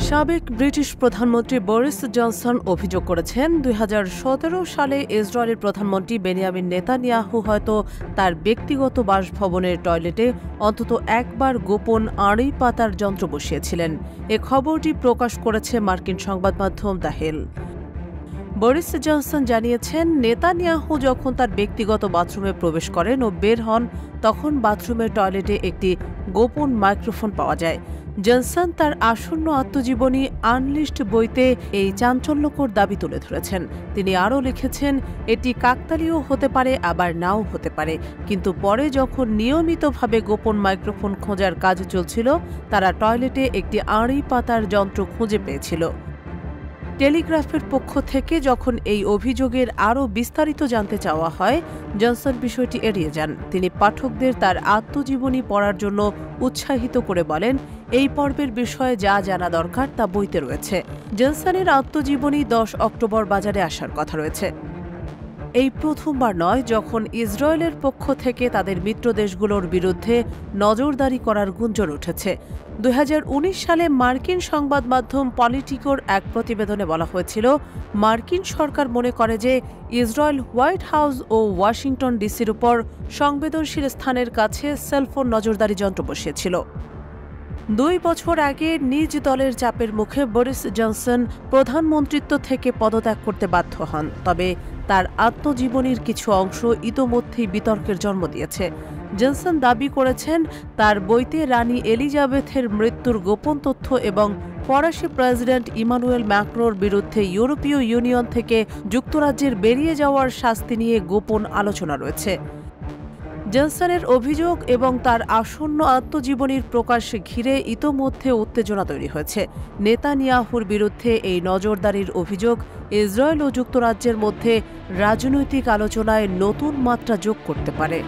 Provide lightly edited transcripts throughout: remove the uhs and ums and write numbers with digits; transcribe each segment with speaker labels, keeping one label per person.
Speaker 1: সাবেক ব্রিটিশ প্রধানমন্ত্রী Boris Johnson অভিযোগ করেছেন ২০১৭ সালে ইসরায়েলের প্রধানমন্ত্রী বেনিয়ামিন নেতানিয়াহু হয়তো তার ব্যক্তিগত বাসভবনের টয়লেটে অন্তত একবার গোপন আড়ি পাতার যন্ত্র বসিয়েছিলেন। এ খবরটি প্রকাশ করেছে মার্কিন সংবাদ মাধ্যম দ্য হিল। বরিস জনসন জানিয়েছেন, নেতানিয়াহু যখন তার ব্যক্তিগত বাথরুমে প্রবেশ করেন ও বের হন তখন বাথরুমের টয়লেটে একটি গোপন মাইক্রোফোন পাওয়া যায়। জনসন তার আসন্ন আত্মজীবনী আনলিস্ট বইতে এই চাঞ্চল্যকর দাবি তুলে ধরেছেন। তিনি আরও লিখেছেন, এটি কাকতালীয় হতে পারে আবার নাও হতে পারে, কিন্তু পরে যখন নিয়মিতভাবে গোপন মাইক্রোফোন খোঁজার কাজ চলছিল তারা টয়লেটে একটি আড়ি পাতার যন্ত্র খুঁজে পেয়েছিল। টেলিগ্রাফের পক্ষ থেকে যখন এই অভিযোগের আরও বিস্তারিত জানতে চাওয়া হয়, জনসন বিষয়টি এড়িয়ে যান। তিনি পাঠকদের তার আত্মজীবনী পড়ার জন্য উৎসাহিত করে বলেন, এই পর্বের বিষয়ে যা জানা দরকার তা বইতে রয়েছে। জনসনের আত্মজীবনী ১০ অক্টোবর বাজারে আসার কথা রয়েছে। এই প্রথমবার নয় যখন ইসরায়েলের পক্ষ থেকে তাদের মিত্র দেশগুলোর বিরুদ্ধে নজরদারি করার গুঞ্জন উঠেছে। ২০১৯ সালে মার্কিন সংবাদ মাধ্যম পলিটিকোর এক প্রতিবেদনে বলা হয়েছিল, মার্কিন সরকার মনে করে যে ইসরায়েল হোয়াইট হাউস ও ওয়াশিংটন ডিসির উপর সংবেদনশীল স্থানের কাছে সেলফোন নজরদারি যন্ত্র বসিয়েছিল। ২ বছর আগে নিজ দলের চাপের মুখে বরিস জনসন প্রধানমন্ত্রিত্ব থেকে পদত্যাগ করতে বাধ্য হন, তবে তার আত্মজীবনীর কিছু অংশ ইতোমধ্যেই বিতর্কের জন্ম দিয়েছে। জনসন দাবি করেছেন, তার বইতে রানী এলিজাবেথের মৃত্যুর গোপন তথ্য এবং ফরাসি প্রেসিডেন্ট ইমানুয়েল ম্যাক্রোর বিরুদ্ধে ইউরোপীয় ইউনিয়ন থেকে যুক্তরাজ্যের বেরিয়ে যাওয়ার শাস্তি নিয়ে গোপন আলোচনা রয়েছে। জনসনের অভিযোগ এবং তার আসন্ন আত্মজীবনীর প্রকাশ ঘিরে ইতোমধ্যে উত্তেজনা তৈরি হয়েছে। নেতানিয়াহুর বিরুদ্ধে এই নজরদারির অভিযোগ ইসরায়েল ও যুক্তরাজ্যের মধ্যে রাজনৈতিক আলোচনায় নতুন মাত্রা যোগ করতে পারে।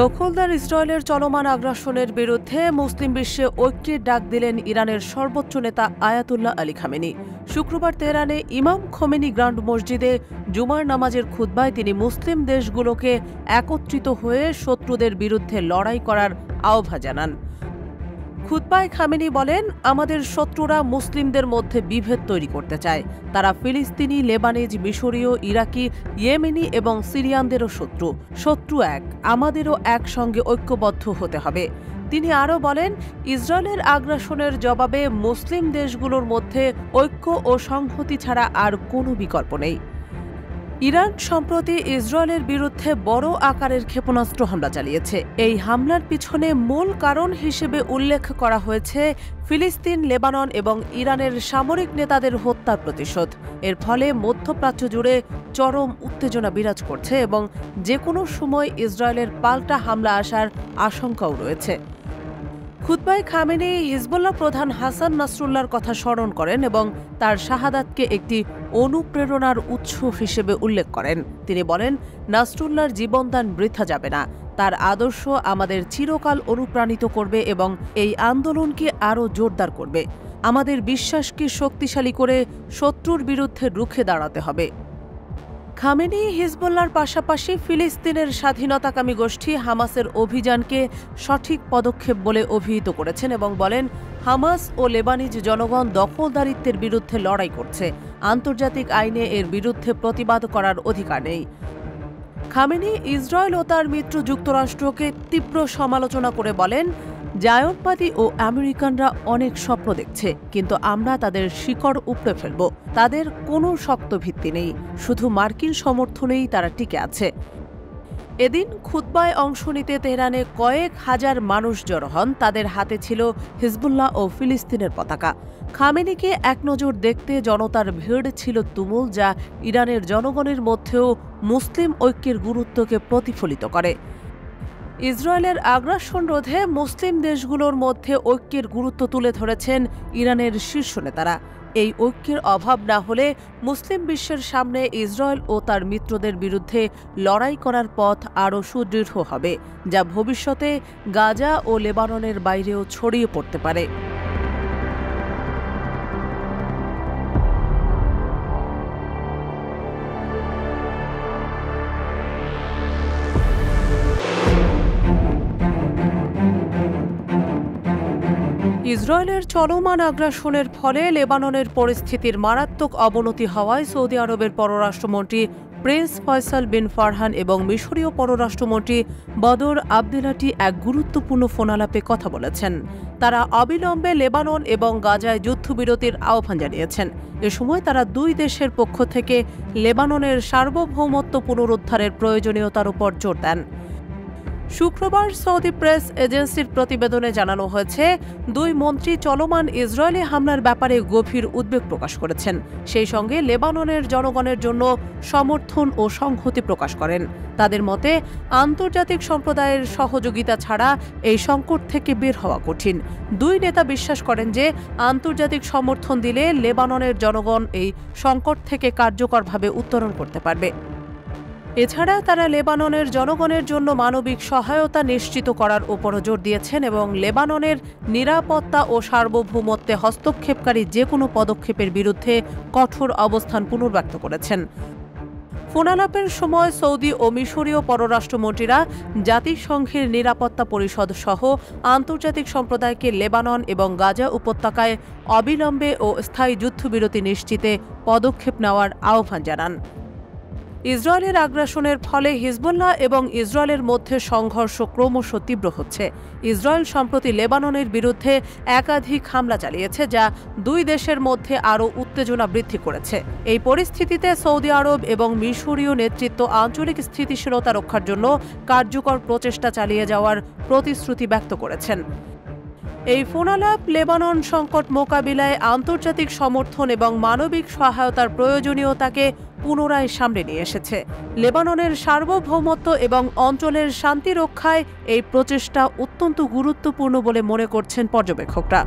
Speaker 1: দখলদার ইসরায়েলের চলমান আগ্রাসনের বিরুদ্ধে মুসলিম বিশ্বে ঐক্যের ডাক দিলেন ইরানের সর্বোচ্চ নেতা আয়াতুল্লাহ আলী খামেনি। শুক্রবার তেহরানে ইমাম খোমেনি গ্রান্ড মসজিদে জুমার নামাজের খুতবায় তিনি মুসলিম দেশগুলোকে একত্রিত হয়ে শত্রুদের বিরুদ্ধে লড়াই করার আহ্বান জানান। খুতবায় খামেনি বলেন, আমাদের শত্রুরা মুসলিমদের মধ্যে বিভেদ তৈরি করতে চায়। তারা ফিলিস্তিনি, লেবানিজ, মিশরীয়, ইরাকি, ইয়েমেনি এবং সিরিয়ানদেরও শত্রু এক। আমাদেরও একসঙ্গে ঐক্যবদ্ধ হতে হবে। তিনি আরও বলেন, ইসরায়েলের আগ্রাসনের জবাবে মুসলিম দেশগুলোর মধ্যে ঐক্য ও সংহতি ছাড়া আর কোনো বিকল্প নেই। ইরান সম্প্রতি ইসরায়েলের বিরুদ্ধে বড় আকারের ক্ষেপণাস্ত্র হামলা চালিয়েছে। এই হামলার পিছনে মূল কারণ হিসেবে উল্লেখ করা হয়েছে ফিলিস্তিন, লেবানন এবং ইরানের সামরিক নেতাদের হত্যার প্রতিশোধ। এর ফলে মধ্যপ্রাচ্য জুড়ে চরম উত্তেজনা বিরাজ করছে এবং যে কোনো সময় ইসরায়েলের পাল্টা হামলা আসার আশঙ্কাও রয়েছে। খুতবায় খামেনি হিজবুল্লাহ প্রধান হাসান নাসরুল্লাহর কথা স্মরণ করেন এবং তার শাহাদাতকে একটি অনুপ্রেরণার উৎস হিসেবে উল্লেখ করেন। তিনি বলেন, নাসরুল্লাহর জীবনদান বৃথা যাবে না। তার আদর্শ আমাদের চিরকাল অনুপ্রাণিত করবে এবং এই আন্দোলনকে আরও জোরদার করবে। আমাদের বিশ্বাসকে শক্তিশালী করে শত্রুর বিরুদ্ধে রুখে দাঁড়াতে হবে। খামেনি হিজবুল্লাহর পাশাপাশি ফিলিস্তিনের স্বাধীনতাকামী গোষ্ঠী হামাসের অভিযানকে সঠিক পদক্ষেপ বলে অভিহিত করেছেন এবং বলেন, হামাস ও লেবানিজ জনগণ দখলদারিত্বের বিরুদ্ধে লড়াই করছে। আন্তর্জাতিক আইনে এর বিরুদ্ধে প্রতিবাদ করার অধিকার নেই। খামেনি ইসরায়েল ও তার মিত্র যুক্তরাষ্ট্রকে তীব্র সমালোচনা করে বলেন, জায়নবাদী ও আমেরিকানরা অনেক স্বপ্ন দেখছে, কিন্তু আমরা তাদের শিকড় উপড়ে ফেলব। তাদের কোনো শক্ত ভিত্তি নেই, শুধু মার্কিন সমর্থনেই তারা টিকে আছে। এদিন খুতবায় অংশ নিতে তেহরানে কয়েক হাজার মানুষ জড়ো হন। তাদের হাতে ছিল হিজবুল্লাহ ও ফিলিস্তিনের পতাকা। খামেনিকে এক নজর দেখতে জনতার ভিড় ছিল তুমুল, যা ইরানের জনগণের মধ্যেও মুসলিম ঐক্যের গুরুত্বকে প্রতিফলিত করে। ইসরায়েলের আগ্রাসন রোধে মুসলিম দেশগুলোর মধ্যে ঐক্যের গুরুত্ব তুলে ধরেছেন ইরানের শীর্ষ নেতারা। এই ঐক্যের অভাব না হলে মুসলিম বিশ্বের সামনে ইসরায়েল ও তার মিত্রদের বিরুদ্ধে লড়াই করার পথ আরও সুদৃঢ় হবে, যা ভবিষ্যতে গাজা ও লেবাননের বাইরেও ছড়িয়ে পড়তে পারে। ইসরায়েলের চলমান আগ্রাসনের ফলে লেবাননের পরিস্থিতির মারাত্মক অবনতি হওয়ায় সৌদি আরবের পররাষ্ট্রমন্ত্রী প্রিন্স ফয়সাল বিন ফারহান এবং মিশরীয় পররাষ্ট্রমন্ত্রী বদর আবদেলাটি এক গুরুত্বপূর্ণ ফোনালাপে কথা বলেছেন। তারা অবিলম্বে লেবানন এবং গাজায় যুদ্ধবিরতির আহ্বান জানিয়েছেন। এ সময় তারা দুই দেশের পক্ষ থেকে লেবাননের সার্বভৌমত্ব পুনরুদ্ধারের প্রয়োজনীয়তার উপর জোর দেন। শুক্রবার সৌদি প্রেস এজেন্সির প্রতিবেদনে জানানো হয়েছে, দুই মন্ত্রী চলমান ইসরায়েলি হামলার ব্যাপারে গভীর উদ্বেগ প্রকাশ করেছেন। সেই সঙ্গে লেবাননের জনগণের জন্য সমর্থন ও সংহতি প্রকাশ করেন। তাদের মতে, আন্তর্জাতিক সম্প্রদায়ের সহযোগিতা ছাড়া এই সংকট থেকে বের হওয়া কঠিন। দুই নেতা বিশ্বাস করেন যে আন্তর্জাতিক সমর্থন দিলে লেবাননের জনগণ এই সংকট থেকে কার্যকরভাবে উত্তরণ করতে পারবে। এছাড়া তারা লেবাননের জনগণের জন্য মানবিক সহায়তা নিশ্চিত করার উপরও জোর দিয়েছেন এবং লেবাননের নিরাপত্তা ও সার্বভৌমত্বে হস্তক্ষেপকারী যে কোনো পদক্ষেপের বিরুদ্ধে কঠোর অবস্থান পুনর্ব্যক্ত করেছেন। ফোনালাপের সময় সৌদি ও মিশরীয় পররাষ্ট্রমন্ত্রীরা জাতিসংঘের নিরাপত্তা পরিষদ সহ আন্তর্জাতিক সম্প্রদায়কে লেবানন এবং গাজা উপত্যকায় অবিলম্বে ও স্থায়ী যুদ্ধবিরতি নিশ্চিতে পদক্ষেপ নেওয়ার আহ্বান জানান। ইসরায়েলের আগ্রাসনের ফলে হিজবুল্লাহ এবং ইসরায়েলের মধ্যে সংঘর্ষ ক্রমশ তীব্র হচ্ছে। ইসরায়েল সম্প্রতি লেবাননের বিরুদ্ধে একাধিক হামলা চালিয়েছে, যা দুই দেশের মধ্যে আরও উত্তেজনা বৃদ্ধি করেছে। এই পরিস্থিতিতে সৌদি আরব এবং মিশরীয় নেতৃত্ব আঞ্চলিক স্থিতিশীলতা রক্ষার জন্য কার্যকর প্রচেষ্টা চালিয়ে যাওয়ার প্রতিশ্রুতি ব্যক্ত করেছেন। এই ফোনালাপ লেবানন সংকট মোকাবিলায় আন্তর্জাতিক সমর্থন এবং মানবিক সহায়তার প্রয়োজনীয়তাকে পুনরায় সামনে নিয়ে এসেছে। লেবাননের সার্বভৌমত্ব এবং অঞ্চলের শান্তি রক্ষায় এই প্রচেষ্টা অত্যন্ত গুরুত্বপূর্ণ বলে মনে করছেন পর্যবেক্ষকরা।